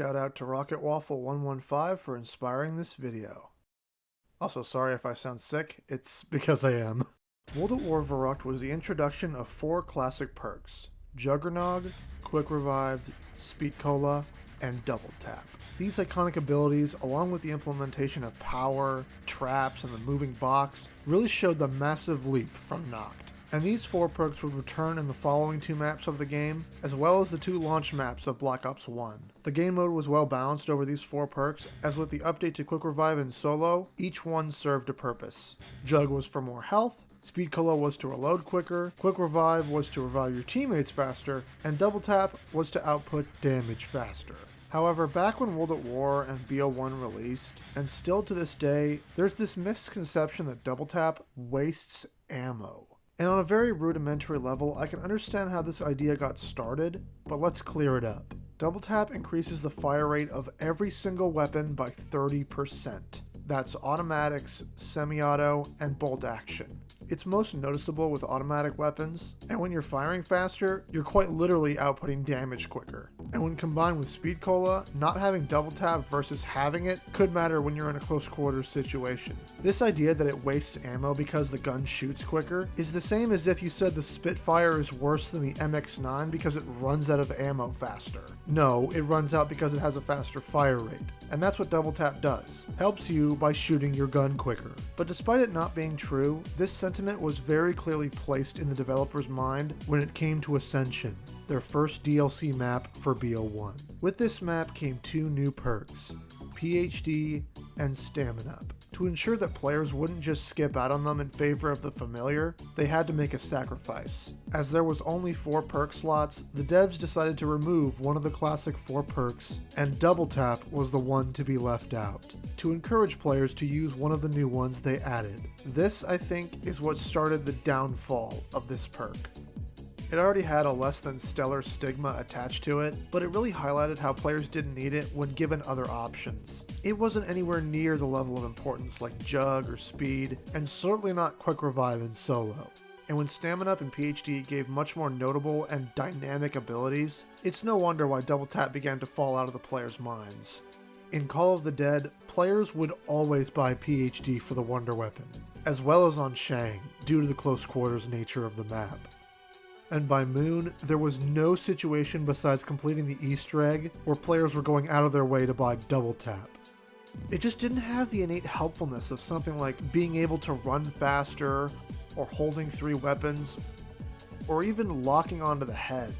shout out to Rocket Waffle 115 for inspiring this video. Also, sorry if I sound sick, it's because I am. World at War Verrückt was the introduction of 4 classic perks: Juggernog, Quick Revive, Speed Cola, and Double Tap. These iconic abilities, along with the implementation of power, traps, and the moving box, really showed the massive leap from Noct. And these 4 perks would return in the following 2 maps of the game, as well as the 2 launch maps of Black Ops 1. The game mode was well balanced over these 4 perks, as with the update to Quick Revive and Solo, each one served a purpose. Jug was for more health, Speed Cola was to reload quicker, Quick Revive was to revive your teammates faster, and Double Tap was to output damage faster. However, back when World at War and BO1 released, and still to this day, there's this misconception that Double Tap wastes ammo. And on a very rudimentary level, I can understand how this idea got started, but let's clear it up. Double Tap increases the fire rate of every single weapon by 30%. That's automatics, semi-auto, and bolt action. It's most noticeable with automatic weapons, and when you're firing faster, you're quite literally outputting damage quicker. And when combined with Speed Cola, not having Double Tap versus having it could matter when you're in a close quarters situation. This idea that it wastes ammo because the gun shoots quicker is the same as if you said the Spitfire is worse than the MX-9 because it runs out of ammo faster. No, it runs out because it has a faster fire rate. And that's what Double Tap does. Helps you by shooting your gun quicker. But despite it not being true, this sentiment was very clearly placed in the developer's mind when it came to Ascension, their first DLC map for BO1. With this map came 2 new perks, PhD and Stamina Up. To ensure that players wouldn't just skip out on them in favor of the familiar, they had to make a sacrifice. As there was only 4 perk slots, the devs decided to remove one of the classic 4 perks, and Double Tap was the one to be left out, to encourage players to use one of the new ones they added. This, I think, is what started the downfall of this perk. It already had a less than stellar stigma attached to it, but it really highlighted how players didn't need it when given other options. It wasn't anywhere near the level of importance like Jug or Speed, and certainly not Quick Revive in Solo. And when Stamina Up and PhD gave much more notable and dynamic abilities, it's no wonder why Double Tap began to fall out of the players' minds. In Call of the Dead, players would always buy PhD for the Wonder Weapon, as well as on Shang, due to the close quarters nature of the map. And by Moon, there was no situation besides completing the Easter egg where players were going out of their way to buy Double Tap. It just didn't have the innate helpfulness of something like being able to run faster, or holding 3 weapons, or even locking onto the head.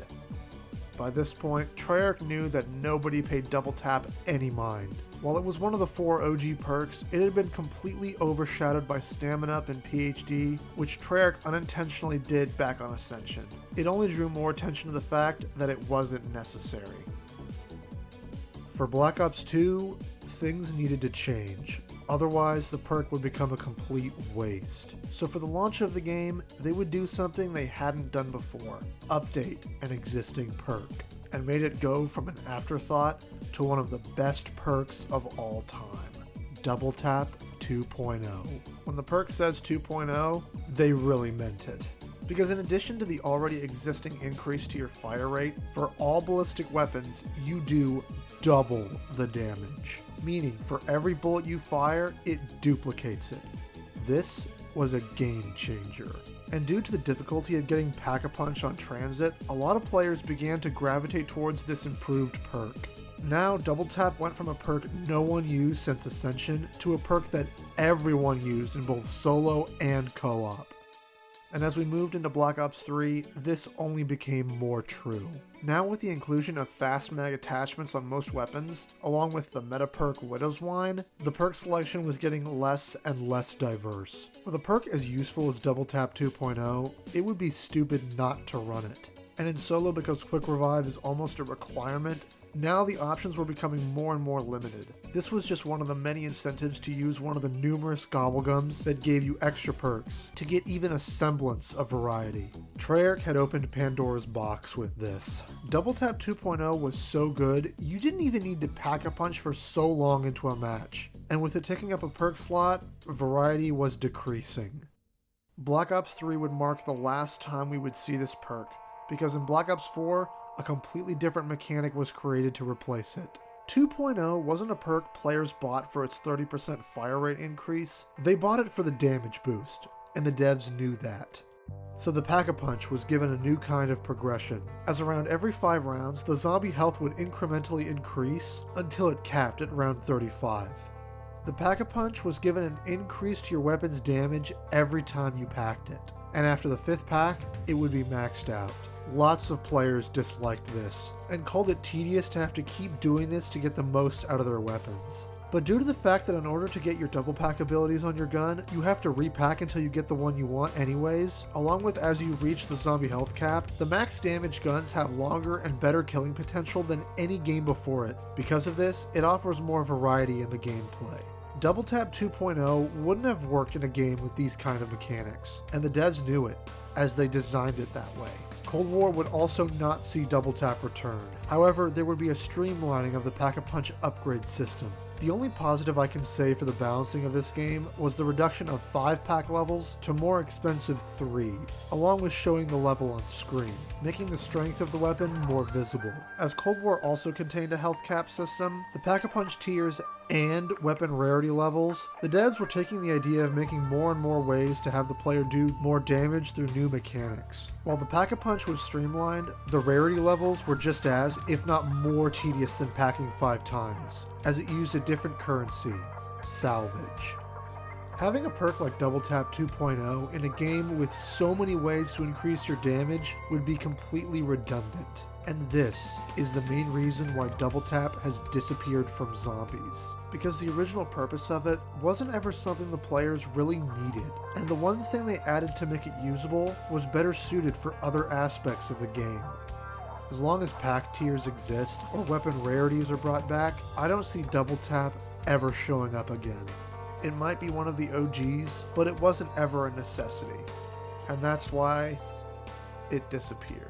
By this point, Treyarch knew that nobody paid Double Tap any mind. While it was one of the 4 OG perks, it had been completely overshadowed by Stamina Up and PhD, which Treyarch unintentionally did back on Ascension. It only drew more attention to the fact that it wasn't necessary. For Black Ops 2, things needed to change. Otherwise, the perk would become a complete waste. So for the launch of the game, they would do something they hadn't done before: update an existing perk, and made it go from an afterthought to one of the best perks of all time: Double Tap 2.0. When the perk says 2.0, they really meant it. Because in addition to the already existing increase to your fire rate, for all ballistic weapons, you do double the damage. Meaning, for every bullet you fire, it duplicates it. This was a game changer. And due to the difficulty of getting Pack-a-Punch on transit, a lot of players began to gravitate towards this improved perk. Now, Double Tap went from a perk no one used since Ascension to a perk that everyone used in both solo and co-op. And as we moved into Black Ops 3, this only became more true. Now with the inclusion of fast mag attachments on most weapons, along with the meta perk Widow's Wine, the perk selection was getting less and less diverse. With a perk as useful as Double Tap 2.0, it would be stupid not to run it. And in Solo, because Quick Revive is almost a requirement, now the options were becoming more and more limited. This was just one of the many incentives to use one of the numerous gobblegums that gave you extra perks, to get even a semblance of variety. Treyarch had opened Pandora's box with this. Double Tap 2.0 was so good, you didn't even need to Pack-a-Punch for so long into a match. And with it taking up a perk slot, variety was decreasing. Black Ops 3 would mark the last time we would see this perk, because in Black Ops 4, a completely different mechanic was created to replace it. 2.0 wasn't a perk players bought for its 30% fire rate increase, they bought it for the damage boost, and the devs knew that. So the Pack-a-Punch was given a new kind of progression, as around every 5 rounds the zombie health would incrementally increase until it capped at round 35. The Pack-a-Punch was given an increase to your weapon's damage every time you packed it, and after the 5th pack, it would be maxed out. Lots of players disliked this, and called it tedious to have to keep doing this to get the most out of their weapons. But due to the fact that in order to get your double pack abilities on your gun, you have to repack until you get the one you want anyways, along with as you reach the zombie health cap, the max damage guns have longer and better killing potential than any game before it. Because of this, it offers more variety in the gameplay. Double Tap 2.0 wouldn't have worked in a game with these kind of mechanics, and the devs knew it, as they designed it that way. Cold War would also not see Double Tap return. However, there would be a streamlining of the Pack-a-Punch upgrade system. The only positive I can say for the balancing of this game was the reduction of 5-pack levels to more expensive 3, along with showing the level on screen, making the strength of the weapon more visible. As Cold War also contained a health cap system, the Pack-a-Punch tiers and weapon rarity levels, the devs were taking the idea of making more and more ways to have the player do more damage through new mechanics. While the Pack-a-Punch was streamlined, the rarity levels were just as, if not more tedious than packing 5 times, as it used a different currency, salvage. Having a perk like Double Tap 2.0 in a game with so many ways to increase your damage would be completely redundant. And this is the main reason why Double Tap has disappeared from zombies. Because the original purpose of it wasn't ever something the players really needed, and the one thing they added to make it usable was better suited for other aspects of the game. As long as pack tiers exist, or weapon rarities are brought back, I don't see Double Tap ever showing up again. It might be one of the OGs, but it wasn't ever a necessity. And that's why it disappeared.